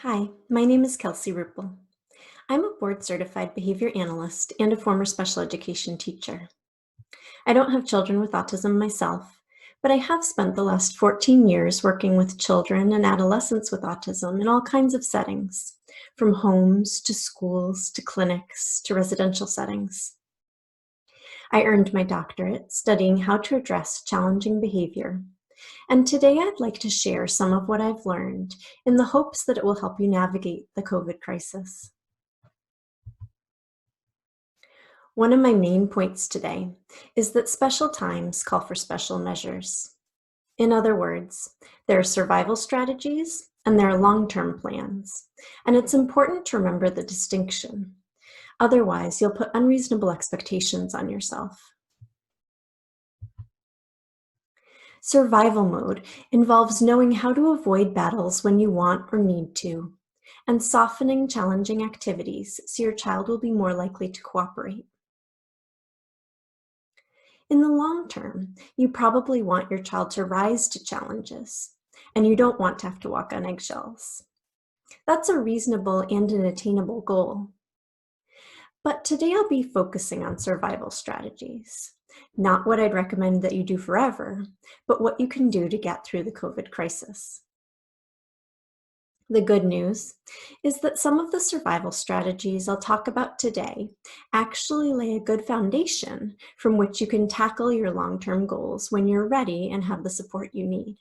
Hi, my name is Kelsey Ruppel. I'm a Board Certified Behavior Analyst and a former special education teacher. I don't have children with autism myself, but I have spent the last 14 years working with children and adolescents with autism in all kinds of settings, from homes to schools to clinics to residential settings. I earned my doctorate studying how to address challenging behavior. And today I'd like to share some of what I've learned in the hopes that it will help you navigate the COVID crisis. One of my main points today is that special times call for special measures. In other words, there are survival strategies and there are long-term plans, and it's important to remember the distinction. Otherwise, you'll put unreasonable expectations on yourself. Survival mode involves knowing how to avoid battles when you want or need to, and softening challenging activities so your child will be more likely to cooperate. In the long term, you probably want your child to rise to challenges, and you don't want to have to walk on eggshells. That's a reasonable and an attainable goal. But today I'll be focusing on survival strategies. Not what I'd recommend that you do forever, but what you can do to get through the COVID crisis. The good news is that some of the survival strategies I'll talk about today actually lay a good foundation from which you can tackle your long-term goals when you're ready and have the support you need.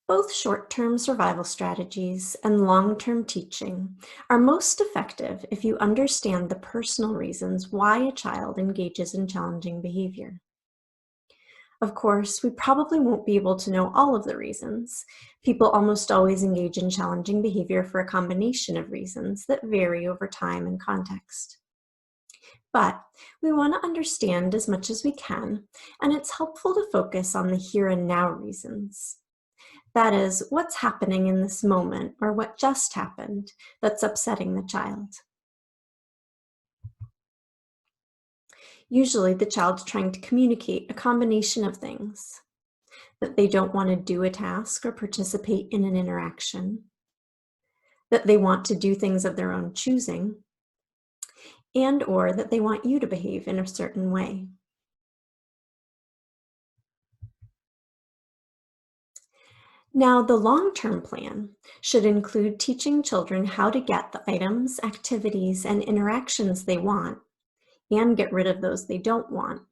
Both short-term survival strategies and long-term teaching are most effective if you understand the personal reasons why a child engages in challenging behavior. Of course, we probably won't be able to know all of the reasons. People almost always engage in challenging behavior for a combination of reasons that vary over time and context. But we want to understand as much as we can, and it's helpful to focus on the here and now reasons. That is, what's happening in this moment or what just happened that's upsetting the child. Usually the child's trying to communicate a combination of things. That they don't want to do a task or participate in an interaction. That they want to do things of their own choosing. And or that they want you to behave in a certain way. Now, the long-term plan should include teaching children how to get the items, activities, and interactions they want, and get rid of those they don't want,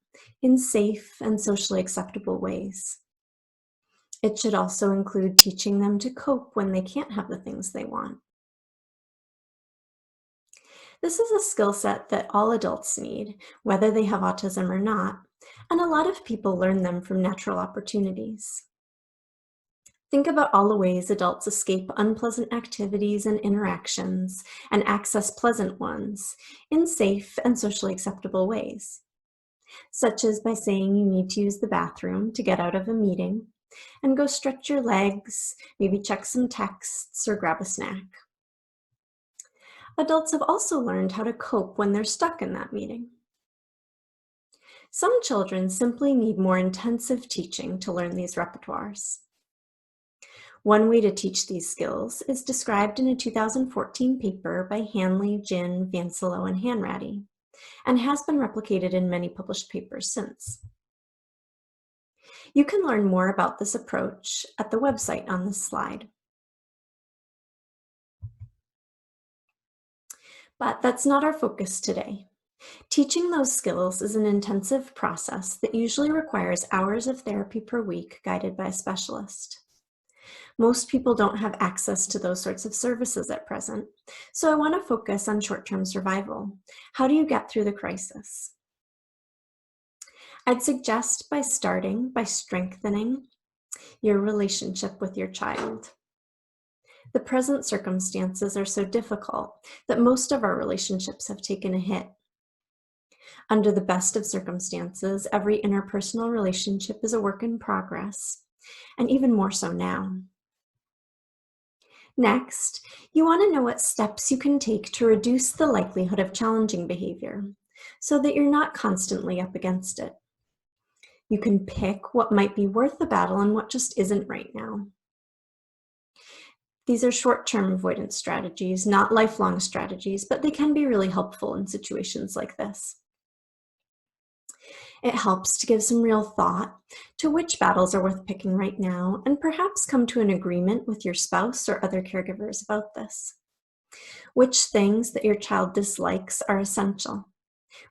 in safe and socially acceptable ways. It should also include teaching them to cope when they can't have the things they want. This is a skill set that all adults need, whether they have autism or not, and a lot of people learn them from natural opportunities. Think about all the ways adults escape unpleasant activities and interactions and access pleasant ones in safe and socially acceptable ways, such as by saying you need to use the bathroom to get out of a meeting and go stretch your legs, maybe check some texts or grab a snack. Adults have also learned how to cope when they're stuck in that meeting. Some children simply need more intensive teaching to learn these repertoires. One way to teach these skills is described in a 2014 paper by Hanley, Ginn, Vansilo, and Hanratty, and has been replicated in many published papers since. You can learn more about this approach at the website on this slide. But that's not our focus today. Teaching those skills is an intensive process that usually requires hours of therapy per week guided by a specialist. Most people don't have access to those sorts of services at present, so I want to focus on short-term survival. How do you get through the crisis? I'd suggest by starting by strengthening your relationship with your child. The present circumstances are so difficult that most of our relationships have taken a hit. Under the best of circumstances, every interpersonal relationship is a work in progress, and even more so now. Next, you want to know what steps you can take to reduce the likelihood of challenging behavior so that you're not constantly up against it. You can pick what might be worth the battle and what just isn't right now. These are short-term avoidance strategies, not lifelong strategies, but they can be really helpful in situations like this. It helps to give some real thought to which battles are worth picking right now, and perhaps come to an agreement with your spouse or other caregivers about this. Which things that your child dislikes are essential?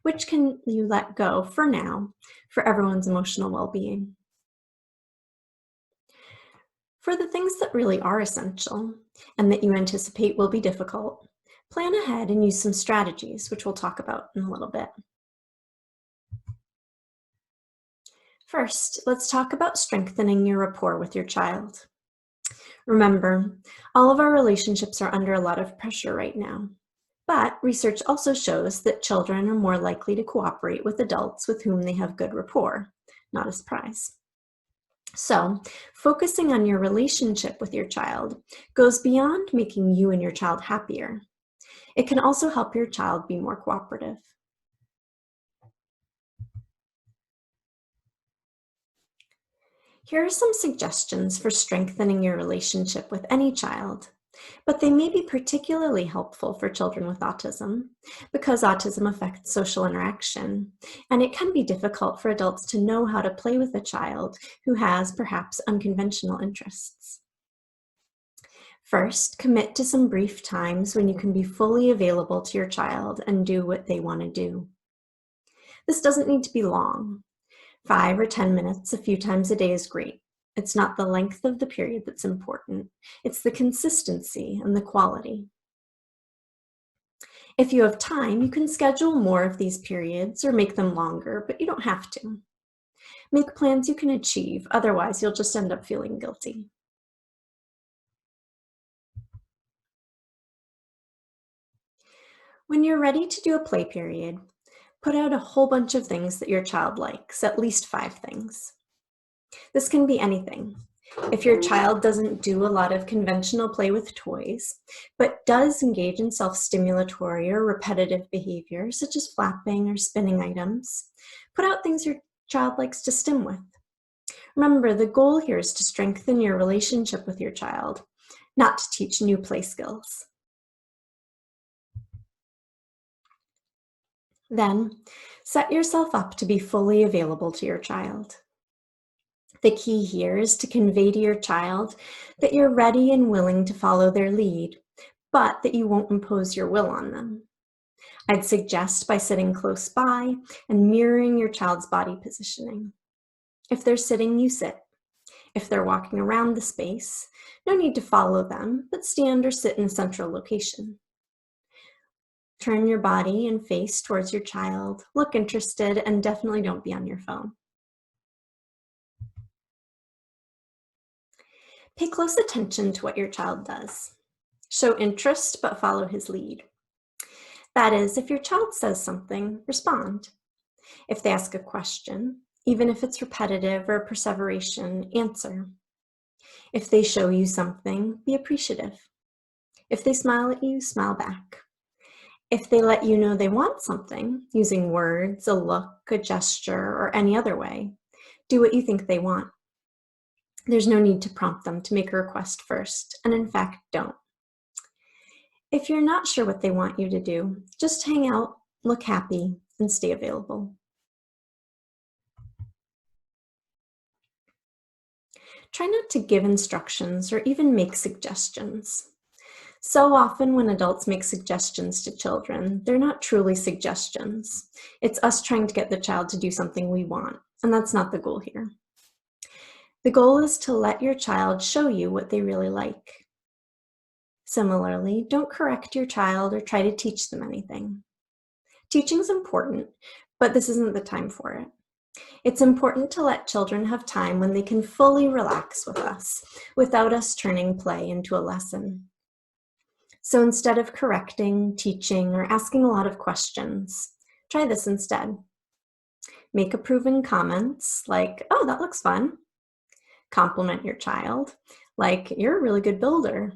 Which can you let go for now for everyone's emotional well-being? For the things that really are essential and that you anticipate will be difficult, plan ahead and use some strategies, which we'll talk about in a little bit. First, let's talk about strengthening your rapport with your child. Remember, all of our relationships are under a lot of pressure right now, but research also shows that children are more likely to cooperate with adults with whom they have good rapport, not a surprise. So, focusing on your relationship with your child goes beyond making you and your child happier. It can also help your child be more cooperative. Here are some suggestions for strengthening your relationship with any child, but they may be particularly helpful for children with autism because autism affects social interaction, and it can be difficult for adults to know how to play with a child who has perhaps unconventional interests. First, commit to some brief times when you can be fully available to your child and do what they want to do. This doesn't need to be long. 5 or 10 minutes a few times a day is great. It's not the length of the period that's important. It's the consistency and the quality. If you have time, you can schedule more of these periods or make them longer, but you don't have to. Make plans you can achieve, otherwise you'll just end up feeling guilty. When you're ready to do a play period, put out a whole bunch of things that your child likes, at least 5 things. This can be anything. If your child doesn't do a lot of conventional play with toys, but does engage in self-stimulatory or repetitive behavior, such as flapping or spinning items, put out things your child likes to stim with. Remember, the goal here is to strengthen your relationship with your child, not to teach new play skills. Then, set yourself up to be fully available to your child. The key here is to convey to your child that you're ready and willing to follow their lead, but that you won't impose your will on them. I'd suggest by sitting close by and mirroring your child's body positioning. If they're sitting, you sit. If they're walking around the space, no need to follow them, but stand or sit in a central location. Turn your body and face towards your child, look interested, and definitely don't be on your phone. Pay close attention to what your child does. Show interest, but follow his lead. That is, if your child says something, respond. If they ask a question, even if it's repetitive or perseveration, answer. If they show you something, be appreciative. If they smile at you, smile back. If they let you know they want something, using words, a look, a gesture, or any other way, do what you think they want. There's no need to prompt them to make a request first, and in fact, don't. If you're not sure what they want you to do, just hang out, look happy, and stay available. Try not to give instructions or even make suggestions. So often when adults make suggestions to children, they're not truly suggestions. It's us trying to get the child to do something we want, and that's not the goal here. The goal is to let your child show you what they really like. Similarly, don't correct your child or try to teach them anything. Teaching's important, but this isn't the time for it. It's important to let children have time when they can fully relax with us, without us turning play into a lesson. So instead of correcting, teaching, or asking a lot of questions, try this instead. Make approving comments like, "Oh, that looks fun." Compliment your child, like, "You're a really good builder."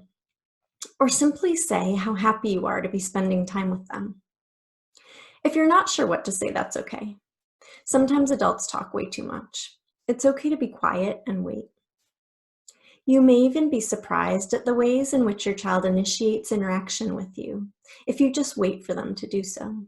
Or simply say how happy you are to be spending time with them. If you're not sure what to say, that's okay. Sometimes adults talk way too much. It's okay to be quiet and wait. You may even be surprised at the ways in which your child initiates interaction with you if you just wait for them to do so.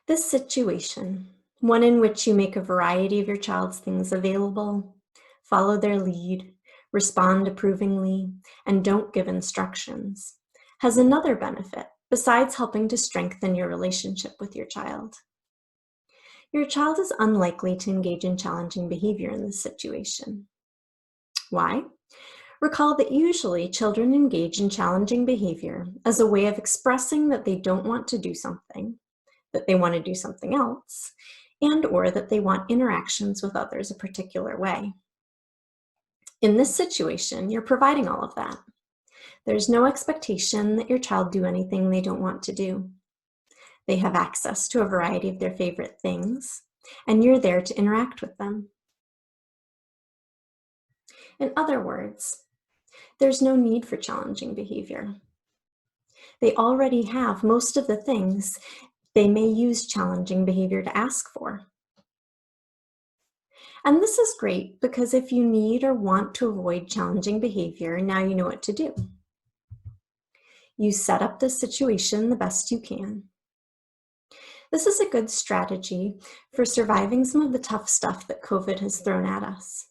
This situation, one in which you make a variety of your child's things available, follow their lead, respond approvingly, and don't give instructions, has another benefit besides helping to strengthen your relationship with your child. Your child is unlikely to engage in challenging behavior in this situation. Why? Recall that usually children engage in challenging behavior as a way of expressing that they don't want to do something, that they want to do something else, and or that they want interactions with others a particular way. In this situation, you're providing all of that. There's no expectation that your child do anything they don't want to do. They have access to a variety of their favorite things, and you're there to interact with them. In other words, there's no need for challenging behavior. They already have most of the things they may use challenging behavior to ask for. And this is great because if you need or want to avoid challenging behavior, now you know what to do. You set up the situation the best you can. This is a good strategy for surviving some of the tough stuff that COVID has thrown at us.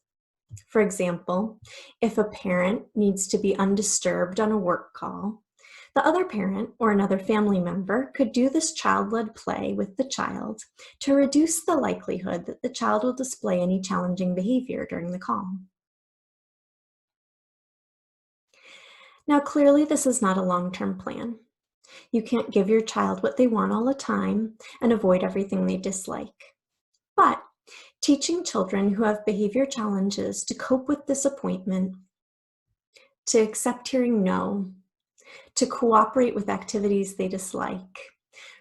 For example, if a parent needs to be undisturbed on a work call, the other parent or another family member could do this child-led play with the child to reduce the likelihood that the child will display any challenging behavior during the call. Now, clearly, this is not a long-term plan. You can't give your child what they want all the time and avoid everything they dislike. But teaching children who have behavior challenges to cope with disappointment, to accept hearing no, to cooperate with activities they dislike,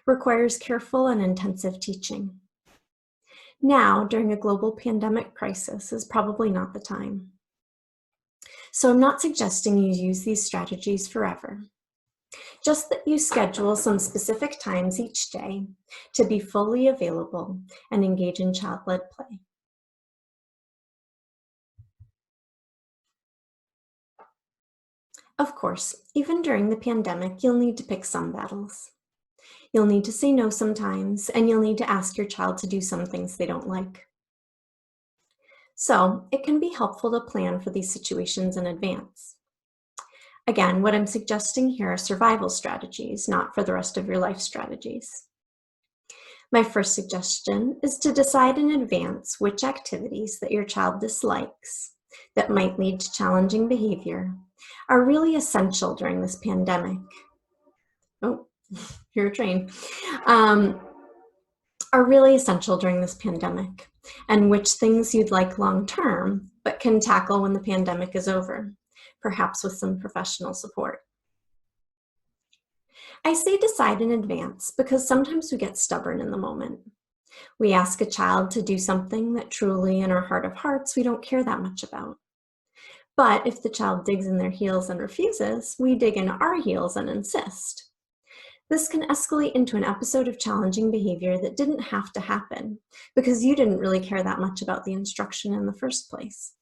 requires careful and intensive teaching. Now, during a global pandemic crisis, is probably not the time. So I'm not suggesting you use these strategies forever. Just that you schedule some specific times each day to be fully available and engage in child-led play. Of course, even during the pandemic, you'll need to pick some battles. You'll need to say no sometimes, and you'll need to ask your child to do some things they don't like. So it can be helpful to plan for these situations in advance. Again, what I'm suggesting here are survival strategies, not for the rest of your life strategies. My first suggestion is to decide in advance which activities that your child dislikes that might lead to challenging behavior are really essential during this pandemic. Oh, you're a train. Are really essential during this pandemic, and which things you'd like long-term, but can tackle when the pandemic is over, perhaps with some professional support. I say decide in advance because sometimes we get stubborn in the moment. We ask a child to do something that truly in our heart of hearts we don't care that much about. But if the child digs in their heels and refuses, we dig in our heels and insist. This can escalate into an episode of challenging behavior that didn't have to happen because you didn't really care that much about the instruction in the first place.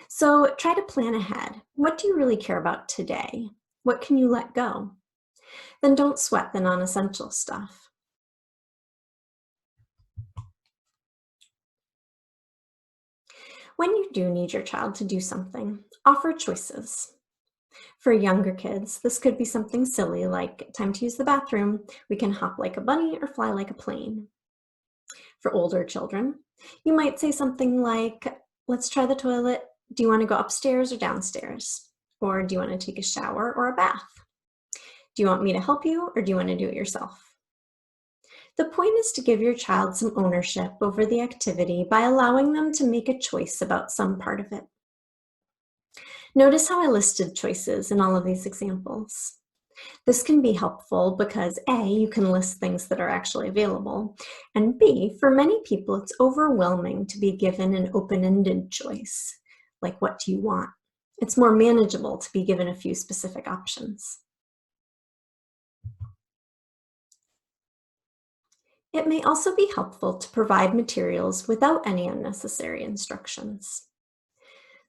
So try to plan ahead. What do you really care about today? What can you let go? Then don't sweat the non-essential stuff. When you do need your child to do something, offer choices. For younger kids, this could be something silly like time to use the bathroom, we can hop like a bunny or fly like a plane. For older children, you might say something like, let's try the toilet. Do you want to go upstairs or downstairs? Or do you want to take a shower or a bath? Do you want me to help you or do you want to do it yourself? The point is to give your child some ownership over the activity by allowing them to make a choice about some part of it. Notice how I listed choices in all of these examples. This can be helpful because A, you can list things that are actually available, and B, for many people, it's overwhelming to be given an open-ended choice, like what do you want? It's more manageable to be given a few specific options. It may also be helpful to provide materials without any unnecessary instructions.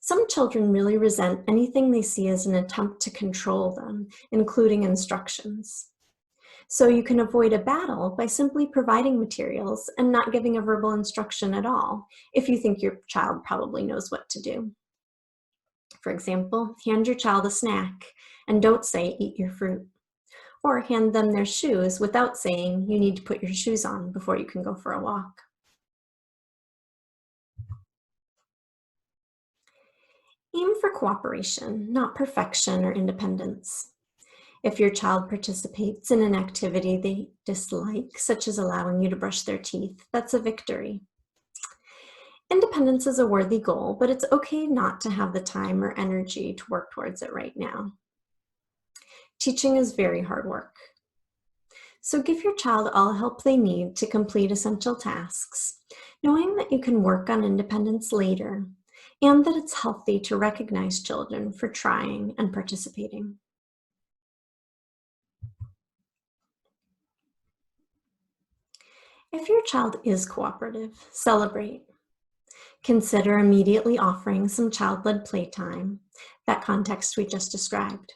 Some children really resent anything they see as an attempt to control them, including instructions. So you can avoid a battle by simply providing materials and not giving a verbal instruction at all, if you think your child probably knows what to do. For example, hand your child a snack and don't say, "Eat your fruit." Or hand them their shoes without saying, "You need to put your shoes on before you can go for a walk." Aim for cooperation, not perfection or independence. If your child participates in an activity they dislike, such as allowing you to brush their teeth, that's a victory. Independence is a worthy goal, but it's okay not to have the time or energy to work towards it right now. Teaching is very hard work. So give your child all help they need to complete essential tasks, knowing that you can work on independence later, and that it's healthy to recognize children for trying and participating. If your child is cooperative, celebrate. Consider immediately offering some child-led playtime, that context we just described.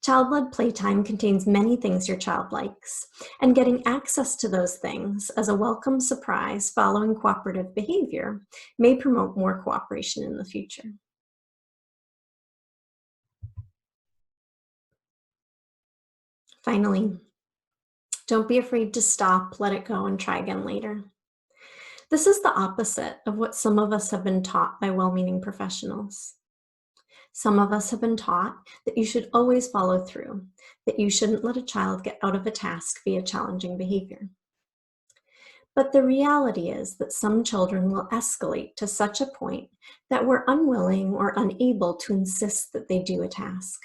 Child-led playtime contains many things your child likes, and getting access to those things as a welcome surprise following cooperative behavior may promote more cooperation in the future. Finally, don't be afraid to stop, let it go, and try again later. This is the opposite of what some of us have been taught by well-meaning professionals. Some of us have been taught that you should always follow through, that you shouldn't let a child get out of a task via challenging behavior. But the reality is that some children will escalate to such a point that we're unwilling or unable to insist that they do a task.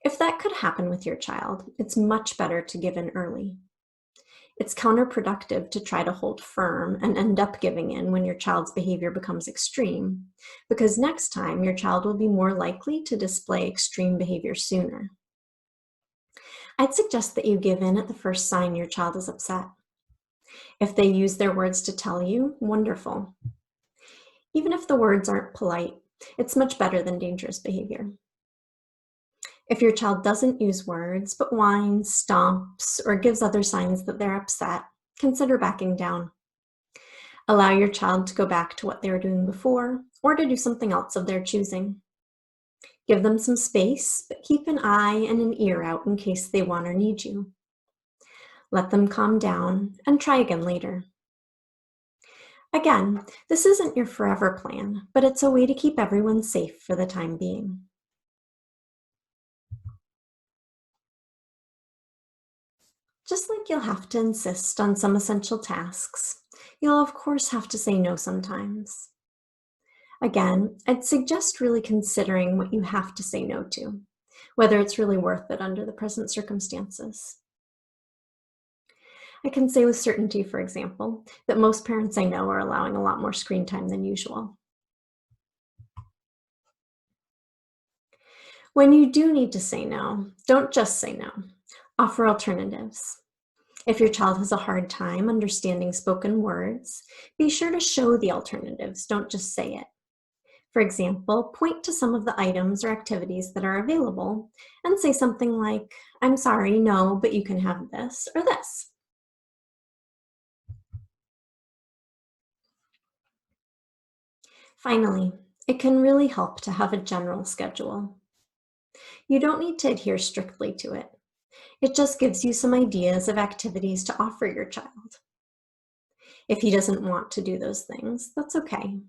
If that could happen with your child, it's much better to give in early. It's counterproductive to try to hold firm and end up giving in when your child's behavior becomes extreme, because next time your child will be more likely to display extreme behavior sooner. I'd suggest that you give in at the first sign your child is upset. If they use their words to tell you, wonderful. Even if the words aren't polite, it's much better than dangerous behavior. If your child doesn't use words, but whines, stomps, or gives other signs that they're upset, consider backing down. Allow your child to go back to what they were doing before, or to do something else of their choosing. Give them some space, but keep an eye and an ear out in case they want or need you. Let them calm down and try again later. Again, this isn't your forever plan, but it's a way to keep everyone safe for the time being. Just like you'll have to insist on some essential tasks, you'll of course have to say no sometimes. Again, I'd suggest really considering what you have to say no to, whether it's really worth it under the present circumstances. I can say with certainty, for example, that most parents I know are allowing a lot more screen time than usual. When you do need to say no, don't just say no. Offer alternatives. If your child has a hard time understanding spoken words, be sure to show the alternatives, don't just say it. For example, point to some of the items or activities that are available and say something like, "I'm sorry, no, but you can have this or this." Finally, it can really help to have a general schedule. You don't need to adhere strictly to it. It just gives you some ideas of activities to offer your child. If he doesn't want to do those things, that's okay.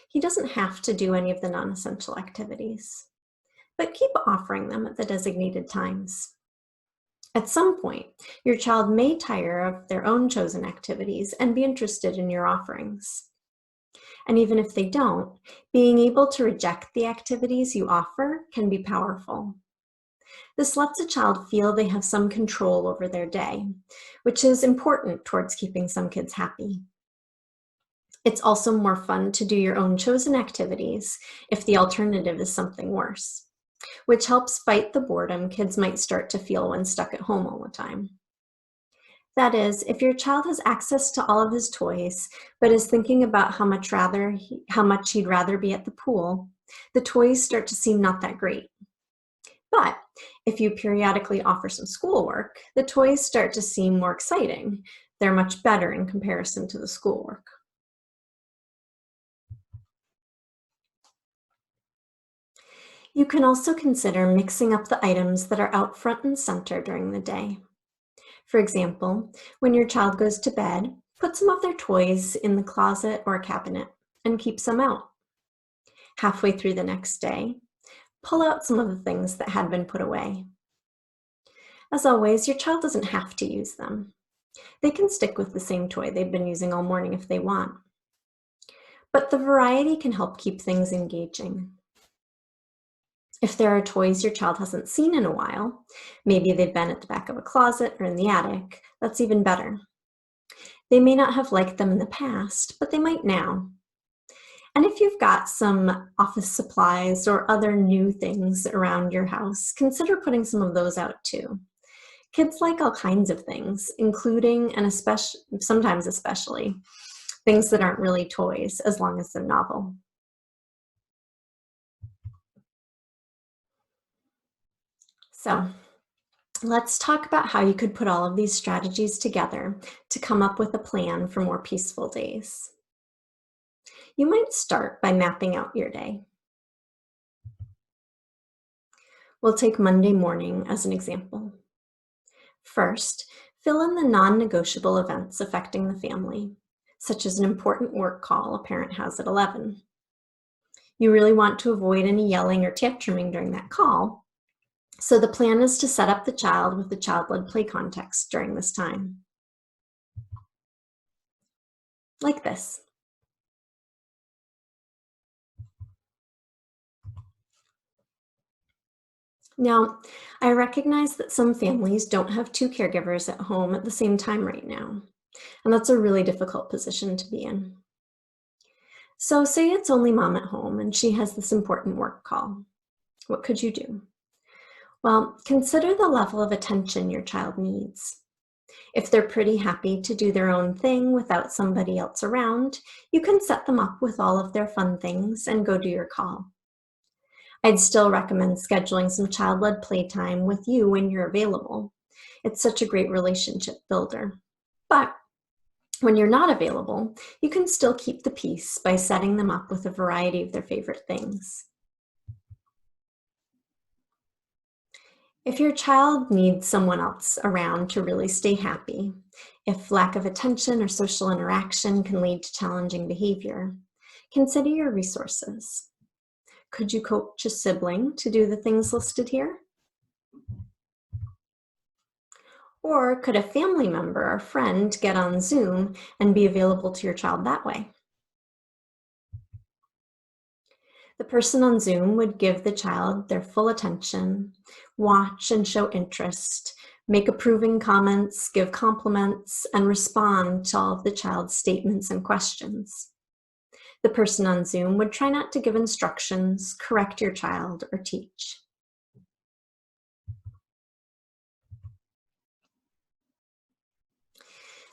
He doesn't have to do any of the non-essential activities, but keep offering them at the designated times. At some point, your child may tire of their own chosen activities and be interested in your offerings. And even if they don't, being able to reject the activities you offer can be powerful. This lets a child feel they have some control over their day, which is important towards keeping some kids happy. It's also more fun to do your own chosen activities if the alternative is something worse, which helps fight the boredom kids might start to feel when stuck at home all the time. That is, if your child has access to all of his toys, but is thinking about how much he'd rather be at the pool, the toys start to seem not that great. But if you periodically offer some schoolwork, the toys start to seem more exciting. They're much better in comparison to the schoolwork. You can also consider mixing up the items that are out front and center during the day. For example, when your child goes to bed, put some of their toys in the closet or cabinet and keep some out. Halfway through the next day, pull out some of the things that had been put away. As always, your child doesn't have to use them. They can stick with the same toy they've been using all morning if they want. But the variety can help keep things engaging. If there are toys your child hasn't seen in a while, maybe they've been at the back of a closet or in the attic, that's even better. They may not have liked them in the past, but they might now. And if you've got some office supplies or other new things around your house, consider putting some of those out too. Kids like all kinds of things, including and sometimes especially things that aren't really toys, as long as they're novel. So let's talk about how you could put all of these strategies together to come up with a plan for more peaceful days. You might start by mapping out your day. We'll take Monday morning as an example. First, fill in the non-negotiable events affecting the family, such as an important work call a parent has at 11. You really want to avoid any yelling or tantruming during that call, so the plan is to set up the child with the child-led play context during this time. Like this. Now, I recognize that some families don't have two caregivers at home at the same time right now, and that's a really difficult position to be in. So say it's only mom at home and she has this important work call. What could you do? Well, consider the level of attention your child needs. If they're pretty happy to do their own thing without somebody else around, you can set them up with all of their fun things and go do your call. I'd still recommend scheduling some child-led playtime with you when you're available. It's such a great relationship builder. But when you're not available, you can still keep the peace by setting them up with a variety of their favorite things. If your child needs someone else around to really stay happy, if lack of attention or social interaction can lead to challenging behavior, consider your resources. Could you coach a sibling to do the things listed here? Or could a family member or friend get on Zoom and be available to your child that way? The person on Zoom would give the child their full attention, watch and show interest, make approving comments, give compliments, and respond to all of the child's statements and questions. The person on Zoom would try not to give instructions, correct your child, or teach.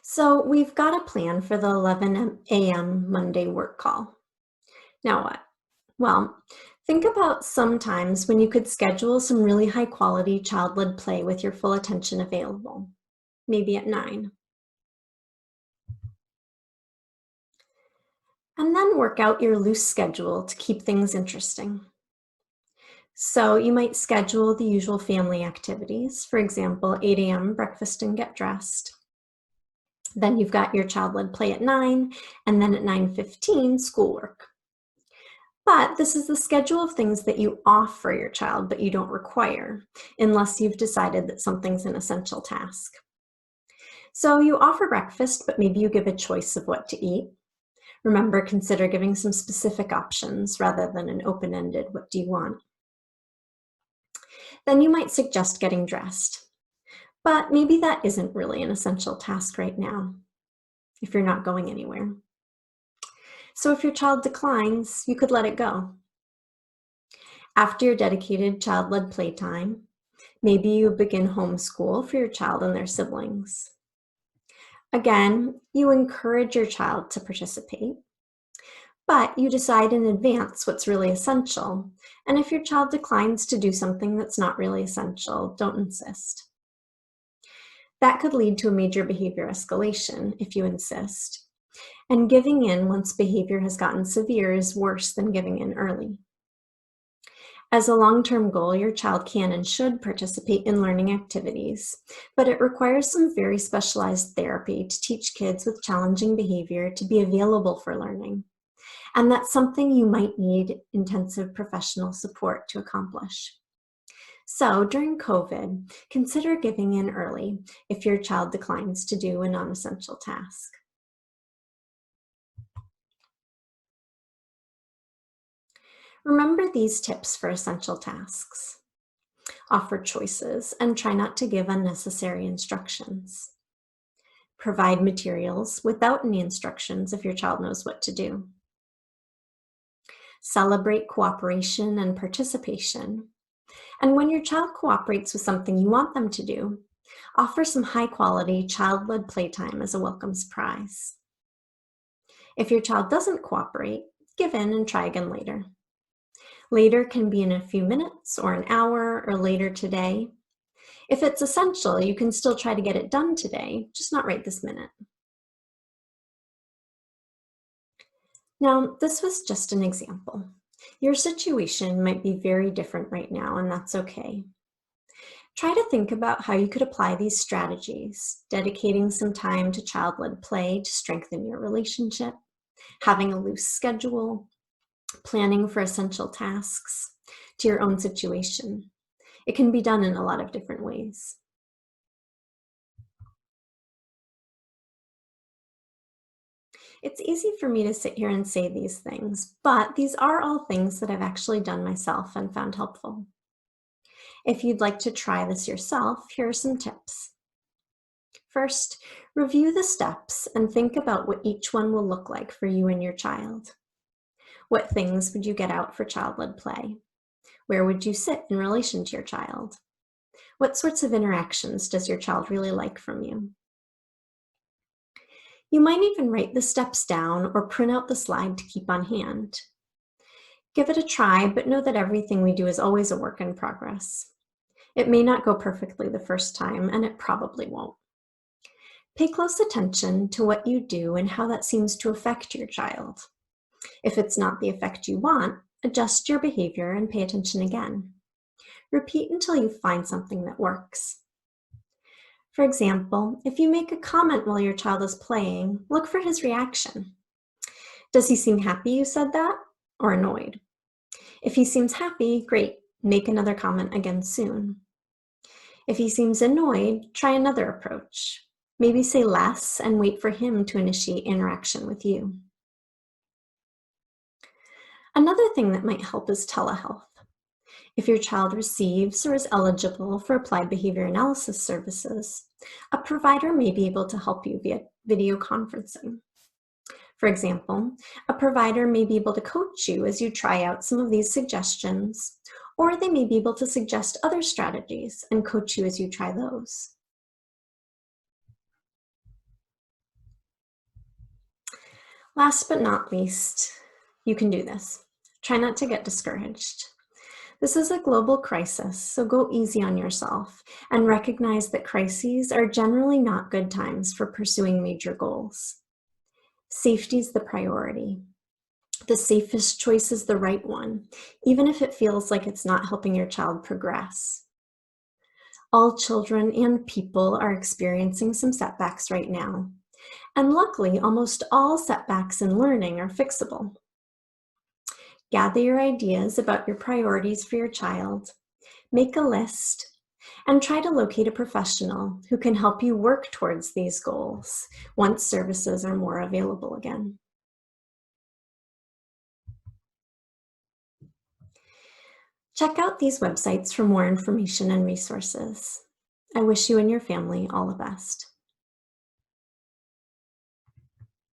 So we've got a plan for the 11 a.m. Monday work call. Now what? Well, think about some times when you could schedule some really high quality child-led play with your full attention available, maybe at 9. And then work out your loose schedule to keep things interesting. So you might schedule the usual family activities, for example, 8 a.m. breakfast and get dressed. Then you've got your child-led play at 9, and then at 9:15, schoolwork. But this is the schedule of things that you offer your child, but you don't require, unless you've decided that something's an essential task. So you offer breakfast, but maybe you give a choice of what to eat. Remember, consider giving some specific options rather than an open-ended, what do you want? Then you might suggest getting dressed. But maybe that isn't really an essential task right now, if you're not going anywhere. So if your child declines, you could let it go. After your dedicated child-led playtime, maybe you begin homeschool for your child and their siblings. Again, you encourage your child to participate, but you decide in advance what's really essential. And if your child declines to do something that's not really essential, don't insist. That could lead to a major behavior escalation if you insist. And giving in once behavior has gotten severe is worse than giving in early. As a long-term goal, your child can and should participate in learning activities, but it requires some very specialized therapy to teach kids with challenging behavior to be available for learning. And that's something you might need intensive professional support to accomplish. So during COVID, consider giving in early if your child declines to do a non-essential task. Remember these tips for essential tasks. Offer choices and try not to give unnecessary instructions. Provide materials without any instructions if your child knows what to do. Celebrate cooperation and participation. And when your child cooperates with something you want them to do, offer some high-quality child-led playtime as a welcome surprise. If your child doesn't cooperate, give in and try again later. Later can be in a few minutes or an hour or later today. If it's essential, you can still try to get it done today, just not right this minute. Now, this was just an example. Your situation might be very different right now, and that's okay. Try to think about how you could apply these strategies, dedicating some time to child-led play to strengthen your relationship, having a loose schedule, planning for essential tasks to your own situation. It can be done in a lot of different ways. It's easy for me to sit here and say these things, but these are all things that I've actually done myself and found helpful. If you'd like to try this yourself, here are some tips. First, review the steps and think about what each one will look like for you and your child. What things would you get out for child-led play? Where would you sit in relation to your child? What sorts of interactions does your child really like from you? You might even write the steps down or print out the slide to keep on hand. Give it a try, but know that everything we do is always a work in progress. It may not go perfectly the first time, and it probably won't. Pay close attention to what you do and how that seems to affect your child. If it's not the effect you want, adjust your behavior and pay attention again. Repeat until you find something that works. For example, if you make a comment while your child is playing, look for his reaction. Does he seem happy you said that, or annoyed? If he seems happy, great, make another comment again soon. If he seems annoyed, try another approach. Maybe say less and wait for him to initiate interaction with you. Another thing that might help is telehealth. If your child receives or is eligible for applied behavior analysis services, a provider may be able to help you via video conferencing. For example, a provider may be able to coach you as you try out some of these suggestions, or they may be able to suggest other strategies and coach you as you try those. Last but not least, you can do this. Try not to get discouraged. This is a global crisis, so go easy on yourself and recognize that crises are generally not good times for pursuing major goals. Safety is the priority. The safest choice is the right one, even if it feels like it's not helping your child progress. All children and people are experiencing some setbacks right now, and luckily, almost all setbacks in learning are fixable. Gather your ideas about your priorities for your child, make a list, and try to locate a professional who can help you work towards these goals once services are more available again. Check out these websites for more information and resources. I wish you and your family all the best.